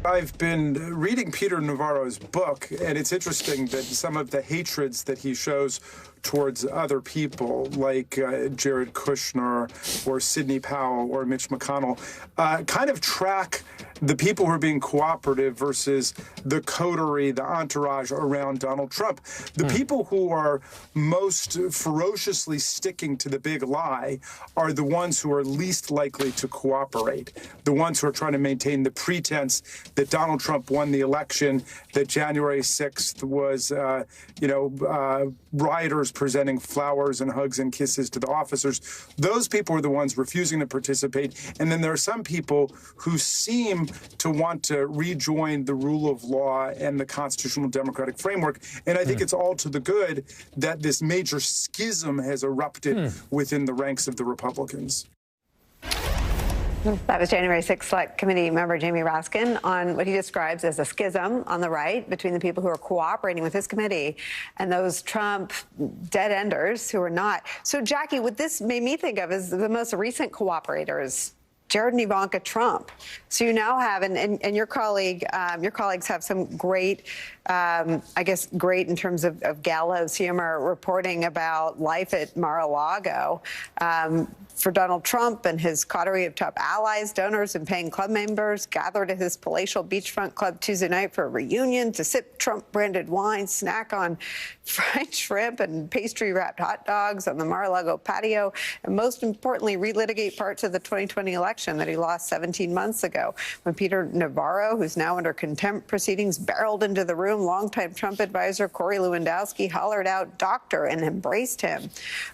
I've been reading Peter Navarro's book, and it's interesting that some of the hatreds that he shows towards other people, like Jared Kushner or Sidney Powell or Mitch McConnell, kind of track the people who are being cooperative versus the coterie, the entourage around Donald Trump. The people who are most ferociously sticking to the big lie are the ones who are least likely to cooperate, the ones who are trying to maintain the pretense that Donald Trump won the election, that January 6th was, rioters presenting flowers and hugs and kisses to the officers. Those people are the ones refusing to participate. And then there are some people who seem to want to rejoin the rule of law and the constitutional democratic framework. And I think it's all to the good that this major schism has erupted within the ranks of the Republicans. That was January 6th Select Committee member Jamie Raskin on what he describes as a schism on the right between the people who are cooperating with his committee and those Trump dead-enders who are not. So, Jackie, what this made me think of is the most recent cooperators, Jared and Ivanka Trump. So you now have, and your colleagues have some great, great in terms of gallows humor reporting about life at Mar-a-Lago for Donald Trump and his coterie of top allies, donors, and paying club members gathered at his palatial beachfront club Tuesday night for a reunion to sip Trump-branded wine, snack on fried shrimp and pastry-wrapped hot dogs on the Mar-a-Lago patio, and most importantly, relitigate parts of the 2020 election that he lost 17 months ago. When Peter Navarro, who's now under contempt proceedings, barreled into the room, longtime Trump advisor Corey Lewandowski hollered out "doctor" and embraced him.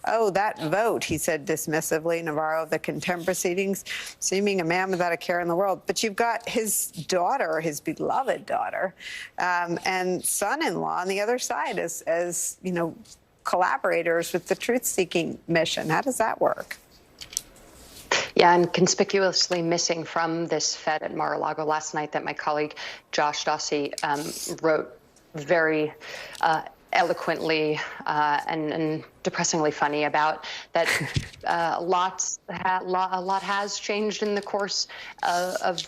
"Oh, that vote," he said dismissively, Navarro of the contempt proceedings, seeming a man without a care in the world. But you've got his daughter, his beloved daughter, and son-in-law on the other side as collaborators with the truth-seeking mission. How does that work? Yeah, I'm conspicuously missing from this Fed at Mar-a-Lago last night that my colleague Josh Dossie wrote very eloquently and depressingly funny about that. A lot has changed in the course of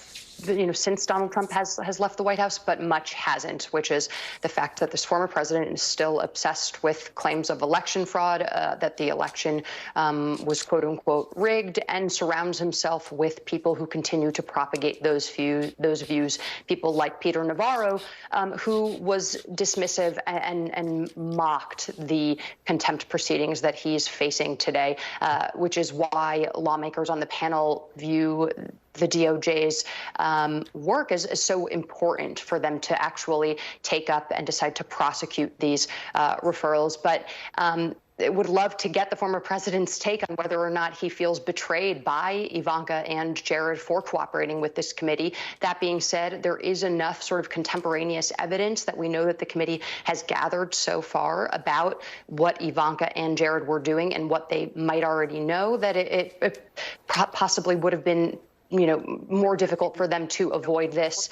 since Donald Trump has left the White House, but much hasn't, which is the fact that this former president is still obsessed with claims of election fraud, that the election was quote unquote rigged, and surrounds himself with people who continue to propagate those views. People like Peter Navarro, who was dismissive and mocked the contempt proceedings that he's facing today, which is why lawmakers on the panel view the DOJ's work is so important for them to actually take up and decide to prosecute these referrals. But would love to get the former president's take on whether or not he feels betrayed by Ivanka and Jared for cooperating with this committee. That being said, there is enough sort of contemporaneous evidence that we know that the committee has gathered so far about what Ivanka and Jared were doing and what they might already know, that it possibly would have been more difficult for them to avoid this.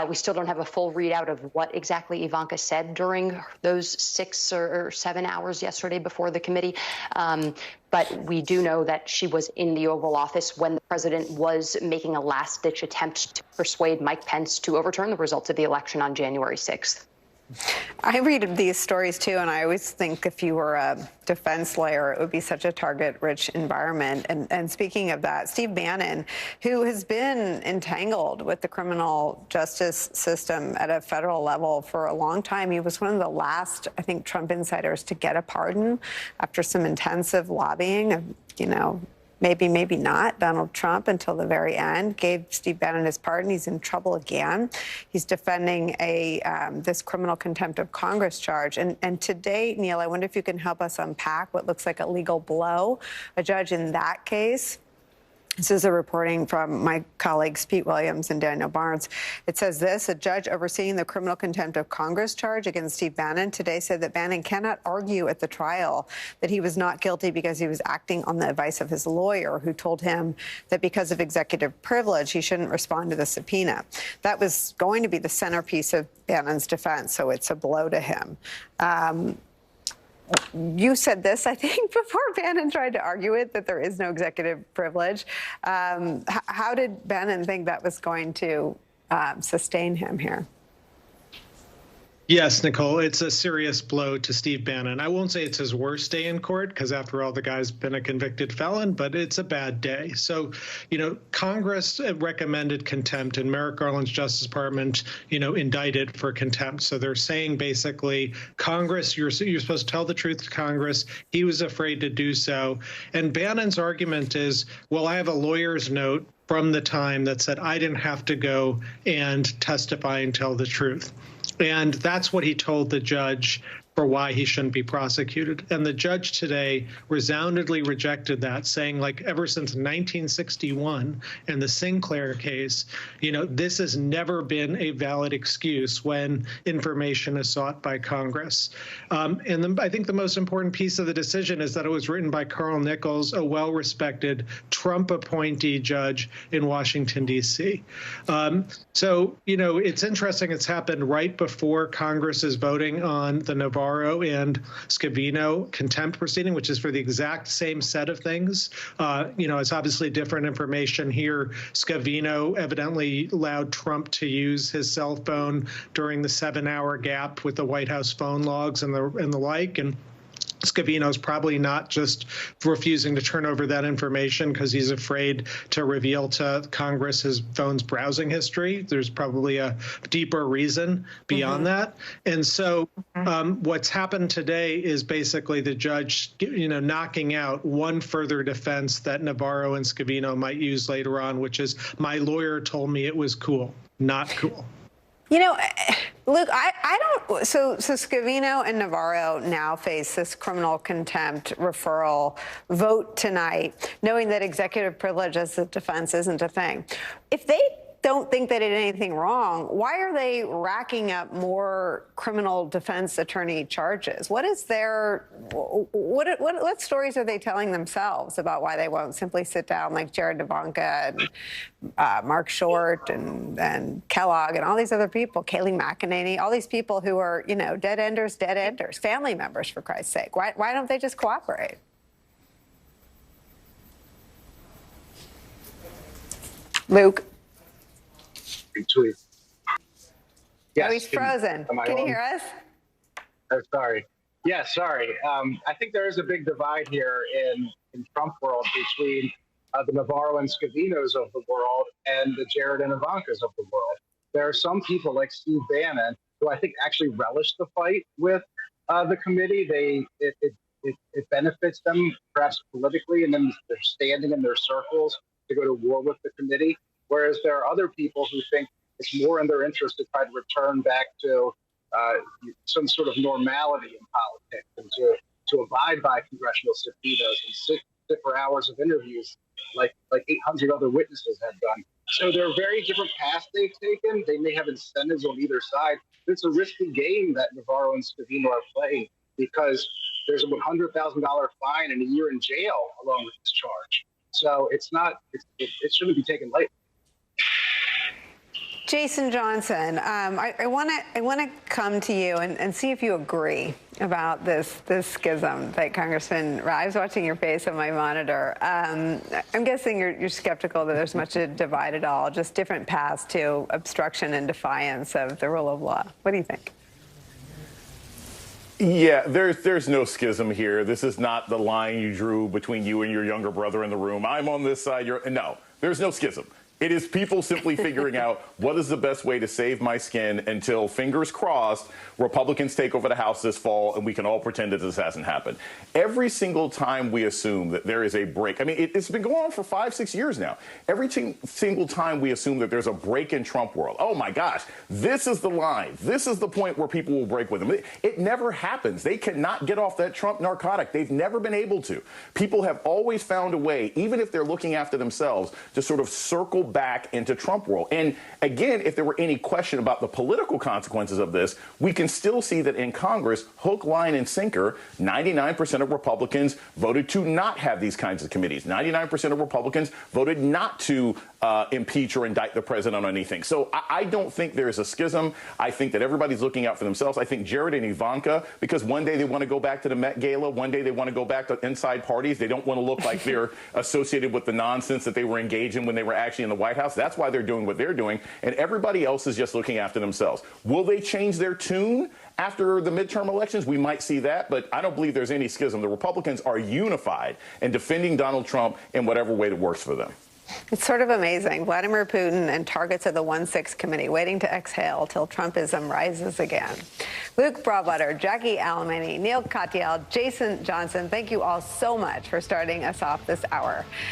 We still don't have a full readout of what exactly Ivanka said during those 6 or 7 hours yesterday before the committee. But we do know that she was in the Oval Office when the president was making a last-ditch attempt to persuade Mike Pence to overturn the results of the election on January 6th. I read these stories, too, and I always think if you were a defense lawyer, it would be such a target-rich environment. And speaking of that, Steve Bannon, who has been entangled with the criminal justice system at a federal level for a long time, he was one of the last, I think, Trump insiders to get a pardon after some intensive lobbying of, maybe not. Donald Trump, until the very end, gave Steve Bannon his pardon. He's in trouble again. He's defending this criminal contempt of Congress charge. And today, Neil, I wonder if you can help us unpack what looks like a legal blow. A judge in that case, this is a reporting from my colleagues Pete Williams and Daniel Barnes. It says this: a judge overseeing the criminal contempt of Congress charge against Steve Bannon today said that Bannon cannot argue at the trial that he was not guilty because he was acting on the advice of his lawyer, who told him that because of executive privilege, he shouldn't respond to the subpoena. That was going to be the centerpiece of Bannon's defense, so it's a blow to him. You said this, I think, before Bannon tried to argue it, that there is no executive privilege. How did Bannon think that was going to sustain him here. Yes, Nicole, it's a serious blow to Steve Bannon. I won't say it's his worst day in court, because after all, the guy's been a convicted felon, but it's a bad day. So, Congress recommended contempt, and Merrick Garland's Justice Department, indicted for contempt. So they're saying basically, Congress, you're supposed to tell the truth to Congress. He was afraid to do so. And Bannon's argument is, well, I have a lawyer's note from the time that said I didn't have to go and testify and tell the truth. And that's what he told the judge for why he shouldn't be prosecuted. And the judge today resoundingly rejected that, saying, like, ever since 1961 and the Sinclair case, this has never been a valid excuse when information is sought by Congress. I think the most important piece of the decision is that it was written by Carl Nichols, a well-respected Trump appointee judge in Washington, D.C. It's interesting. It's happened right before Congress is voting on the Navarro and Scavino contempt proceeding, which is for the exact same set of things. It's obviously different information here. Scavino evidently allowed Trump to use his cell phone during the 7-hour gap with the White House phone logs and the like. And Scavino's probably not just refusing to turn over that information because he's afraid to reveal to Congress his phone's browsing history. There's probably a deeper reason beyond that. And so what's happened today is basically the judge, knocking out one further defense that Navarro and Scavino might use later on, which is, my lawyer told me it was cool. Not cool. Luke, I don't. So Scavino and Navarro now face this criminal contempt referral vote tonight, knowing that executive privilege as a defense isn't a thing. If they don't think they did anything wrong, why are they racking up more criminal defense attorney charges? What stories are they telling themselves about why they won't simply sit down like Jared and Ivanka and Mark Short and Kellogg and all these other people, Kayleigh McEnany, all these people who are, dead enders, family members, for Christ's sake. Why don't they just cooperate? Luke? Tweet. Yes. Oh, he's frozen. Can you hear us? Oh, sorry. Yeah, sorry. I think there is a big divide here in Trump world between the Navarro and Scavinos of the world and the Jared and Ivankas of the world. There are some people like Steve Bannon who I think actually relish the fight with the committee. It benefits them perhaps politically, and then they're standing in their circles to go to war with the committee. Whereas there are other people who think it's more in their interest to try to return back to some sort of normality in politics and to abide by congressional subpoenas and sit for hours of interviews like 800 other witnesses have done. So there are very different paths they've taken. They may have incentives on either side. But it's a risky game that Navarro and Scavino are playing because there's a $100,000 fine and a year in jail along with this charge. So it shouldn't be taken lightly. Jason Johnson, I want to come to you and see if you agree about this schism that Congressman. I was watching your face on my monitor. I'm guessing you're skeptical that there's much to divide at all. Just different paths to obstruction and defiance of the rule of law. What do you think? Yeah, there's no schism here. This is not the line you drew between you and your younger brother in the room. I'm on this side. No, there's no schism. It is people simply figuring out what is the best way to save my skin until, fingers crossed, Republicans take over the House this fall and we can all pretend that this hasn't happened. Every single time we assume that there is a break, I mean, it's been going on for 5-6 years now. Every single time we assume that there's a break in Trump world, oh my gosh, this is the line. This is the point where people will break with him. It never happens. They cannot get off that Trump narcotic. They've never been able to. People have always found a way, even if they're looking after themselves, to sort of circle back into Trump world. And again, if there were any question about the political consequences of this, we can still see that in Congress, hook, line, and sinker, 99% of Republicans voted to not have these kinds of committees. 99% of Republicans voted not to impeach or indict the president on anything. So I don't think there's a schism. I think that everybody's looking out for themselves. I think Jared and Ivanka, because one day they want to go back to the Met Gala, one day they want to go back to inside parties. They don't want to look like they're associated with the nonsense that they were engaged in when they were actually in the the White House. That's why they're doing what they're doing. And everybody else is just looking after themselves. Will they change their tune after the midterm elections? We might see that, but I don't believe there's any schism. The Republicans are unified in defending Donald Trump in whatever way that works for them. It's sort of amazing. Vladimir Putin and targets of the 1-6 committee waiting to exhale till Trumpism rises again. Luke Broadwater, Jackie Alamany, Neil Katyal, Jason Johnson, thank you all so much for starting us off this hour.